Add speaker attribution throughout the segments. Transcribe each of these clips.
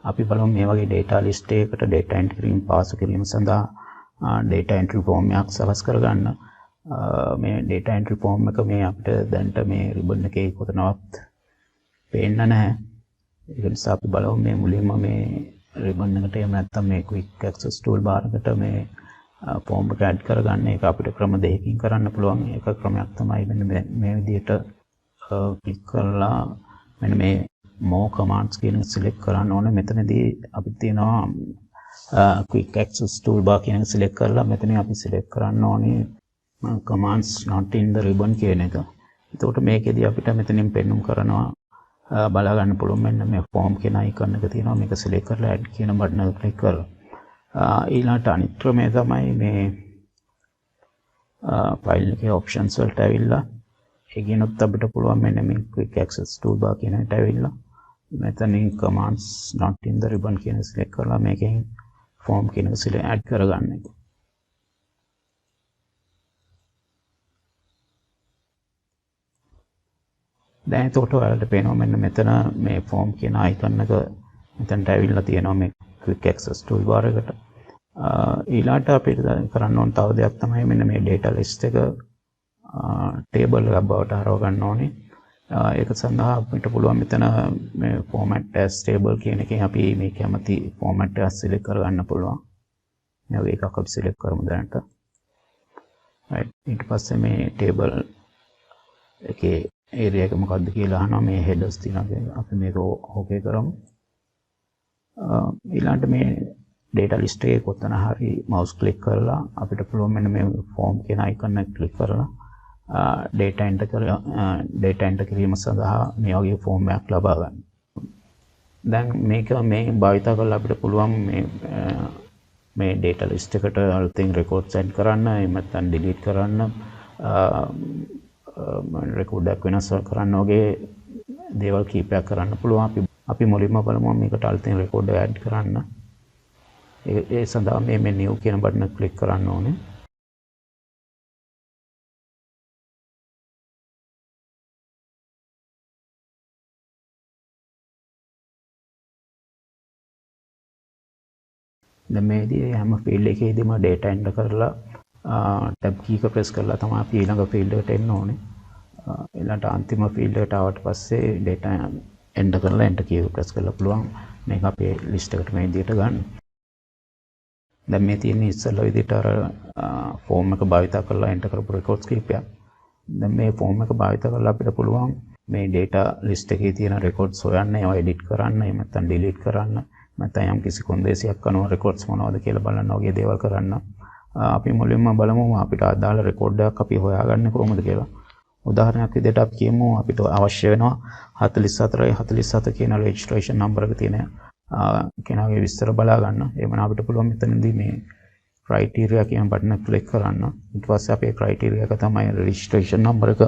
Speaker 1: අපි බලමු මේ වගේ data list එකකට data entry කිරීම පාසු කිරීම සඳහා data entry form එකක් සකස් කරගන්න. මේ data entry form එක මේ අපිට දැනට මේ ribbon එකේ කොතනවත් පේන්න නැහැ. ඒක නිසා අපි බලමු මේ මුලින්ම මේ ribbon එකට එහෙම නැත්නම් මේ quick access toolbar එකට මේ form එක add කරගන්න. ඒක අපිට ක්‍රම දෙකකින් කරන්න පුළුවන්. එක ක්‍රමයක් තමයි මෙන්න මේ විදිහට click කරලා මෙන්න මේ more commands කියන select කරන්න ඕනේ. මෙතනදී අපිට තියෙනවා quick access toolbar කියන එක select කරලා මෙතන අපි select කරන්න ඕනේ commands not in the ribbon කියන එක. එතකොට මේකෙදී අපිට මෙතනින් පෙන්වුම් කරනවා බලා ගන්න පුළුවන් මෙන්න මේ form කියන icon එක තියෙනවා. මේක select කරලා add කියන button එක click කරලා ඊළඟට අනිත් ක්‍රමය තමයි මේ file එකේ options වලට ඇවිල්ලා ඒකිනුත් අපිට පුළුවන් මෙන්න මේ quick access toolbar කියන එකට ඇවිල්ලා මෙතනින් commands not in the ribbon කියන select කරලා මේකෙන් form කියන එක select add කරගන්න එක. දැන් එතකොට ඔයාලට පේනවා මෙන්න මෙතන මේ form කියන icon එක මෙතනට ඇවිල්ලා තියෙනවා මේ quick access toolbar එකට. ඊළාට අපිට කරන්න ඕන තව දෙයක් තමයි මෙන්න මේ data list එක table එකක් බවට හරව ගන්න ඕනේ. ඒක සඳහා අපිට පුළුවන් මෙතන මේ format as table කියන එකෙන් අපි මේ කැමති format එකක් select කරගන්න පුළුවන්. මේ වගේ එකක් අපි select කරමු දැනට. right ඊට පස්සේ මේ table එකේ area එක මොකක්ද කියලා අහනවා. මේ headers තියෙනවා. අපි මේක okay කරමු. ඊළඟට මේ data list එකේ කොතන හරි mouse click කරලා අපිට පුළුවන් මෙන්න මේ form කියන icon එක click කරලා data enter කිරීම සඳහා මේ වගේ form එකක් ලබා ගන්න. දැන් මේක මේ භාවිත කරලා අපිට පුළුවන් මේ data list එකට අලුතෙන් records add කරන්න, එහෙම නැත්නම් delete කරන්න, record එකක් වෙනස් කරන්න වගේ දේවල් කීපයක් කරන්න පුළුවන්. අපි මුලින්ම බලමු මේකට අලුතෙන් record එක add කරන්න. ඒ සඳහා මේ new කියන බටන් එක click කරන්න ඕනේ. දැන් මේදී හැම field එකේදීම data enter කරලා tab key එක press කරලා තමයි අපි ඊළඟ field එකට එන්න ඕනේ. ඊළඟට අන්තිම field එකට ආවට පස්සේ data enter කරලා enter key එක press කරලා පුළුවන් මේක අපේ list එකට මේ විදිහට ගන්න. දැන් මේ තියෙන ඉස්සෙල්ලා විදිහට අර form එක භාවිත කරලා enter කරපු records කීපයක්. දැන් මේ form එක භාවිත කරලා අපිට පුළුවන් මේ data list එකේ තියෙන records හොයන්න, ඒවා edit කරන්න, එහෙම නැත්නම් delete කරන්න, නැත්නම් යම් කිසි කොන්දේසියක් අනුව records මොනවද කියලා බලන්න වගේ දේවල් කරන්න. අපි මුලින්ම බලමු අපිට අදාළ record එකක් අපි හොයාගන්නේ කොහොමද කියලා. උදාහරණයක් විදිහට අපි කියමු අපිට අවශ්‍ය වෙනවා 44 කියන registration number එක තියෙන කෙනාගේ විස්තර බලා ගන්න. එහෙනම් අපිට පුළුවන් මෙතනදී මේ criteria කියන බටන් එක ක්ලික් කරන්න. ඊට පස්සේ අපේ criteria එක තමයි registration number එක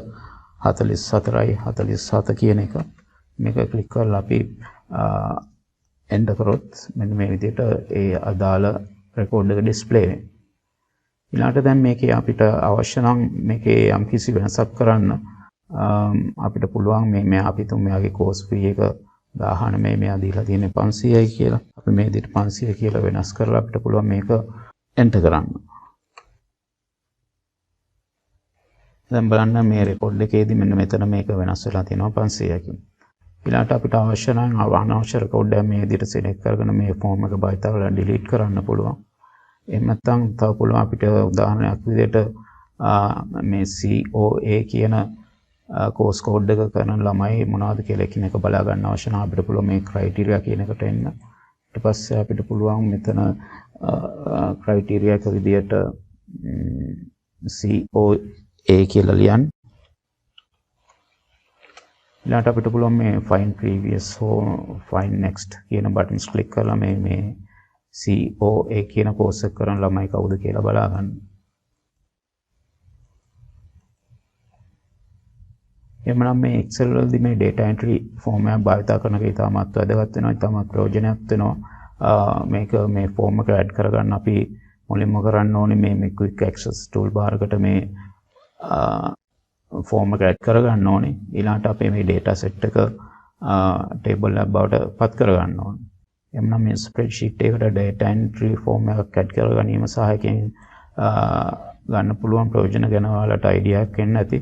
Speaker 1: 44 කියන එක. මේක ක්ලික් කරලා අපි enter කරොත් මෙන්න මේ විදිහට ඒ අදාළ record එක display වෙනවා. ඊළඟට දැන් මේකේ අපිට අවශ්‍ය නම් මේකේ යම් කිසි වෙනසක් කරන්න අපිට පුළුවන් මේ අපි තුන් මෙයාගේ course fee එක 1000 මෙයා දීලා තියෙන්නේ 500යි කියලා. අපි මේ විදිහට 500 කියලා වෙනස් කරලා අපිට පුළුවන් මේක enter කරන්න. දැන් බලන්න මේ record එකේදී මෙන්න මෙතන මේක වෙනස් වෙලා තියෙනවා 500කින්. ඊළඟට අපිට අවශ්‍ය නම් අනවශ්‍ය record එක මේ විදිහට select කරගෙන මේ form එක භාවිත කරලා delete කරන්න පුළුවන්. එහෙම නැත්නම් තව පුළුවන් අපිට උදාහරණයක් විදිහට මේ COA කියන course code එක කරන ළමයි මොනවද කියලා කියන එක බලා ගන්න අවශ්‍ය නම් අපිට පුළුවන් මේ criteria කියන එකට එන්න. ඊට පස්සේ අපිට පුළුවන් මෙතන criteria එක විදිහට COA කියලා ලියන්න. ඊළඟට අපිට පුළුවන් මේ find previous or find next කියන buttons click කරලා මේ COA කියන course එක කරන ළමයි කවුද කියලා බලා ගන්න. එhmenan මේ Excel වලදී මේ data entry form එකක් භාවිත කරන එක ඉතාමත් වැදගත් වෙනවා, ඉතාමත් ප්‍රයෝජනවත් වෙනවා. මේක මේ form එක add කරගන්න අපි මුලින්ම කරන්න ඕනේ මේ quick access toolbar එකට මේ form එක add කරගන්න ඕනේ. ඊළඟට අපේ මේ data set එක table එකක් බවට පත් කරගන්න ඕනේ. එමනම් මේ ස්ප්‍රෙඩ්ෂීට් එකකට data entry form එකක් add කර ගැනීම සහ එකෙන් ගන්න පුළුවන් ප්‍රයෝජන ගැන ඔයාලට idea එකක් එන්න ඇති.